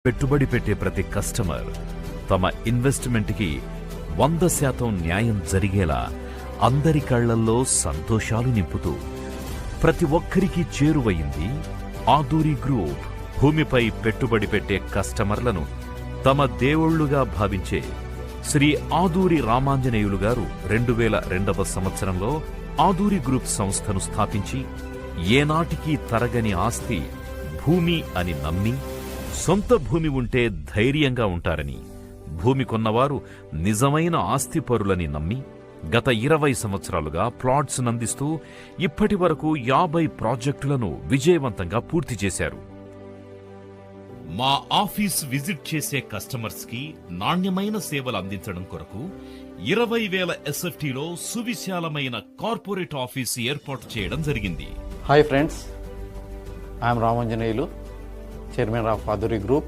పెట్టుబడి పెట్టే ప్రతి కస్టమర్ తమ ఇన్వెస్ట్మెంట్కి 100% న్యాయం జరిగేలా అందరి కళ్లల్లో సంతోషాలు నింపుతూ ప్రతి ఒక్కరికి చేరువయింది ఆదూరి గ్రూప్. భూమిపై పెట్టుబడి పెట్టే కస్టమర్లను తమ దేవుళ్లుగా భావించే శ్రీ ఆదూరి రామాంజనేయులు గారు 2002వ సంవత్సరంలో ఆదూరి గ్రూప్ సంస్థను స్థాపించి ఏనాటికి తరగని ఆస్తి భూమి అని నమ్మి, సొంత భూమి ఉంటే ధైర్యంగా ఉంటారని, భూమి కొన్నవారు నిజమైన ఆస్తిపరులని నమ్మి గత 20 సంవత్సరాలుగా ప్లాట్స్ నందిస్తూ ఇప్పటి వరకు 50 ప్రాజెక్టులను విజయవంతంగా పూర్తి చేశారు. మా ఆఫీస్ విజిట్ చేసే కస్టమర్స్ కి నాణ్యమైన సేవలు అందించడం కొరకు 20,000 SFTలో సువిశాలమైన కార్పొరేట్ ఆఫీస్ ఏర్పాటు చేయడం జరిగింది. Hi friends, I'm Ramanjaneyulu, chairman of Aduri group.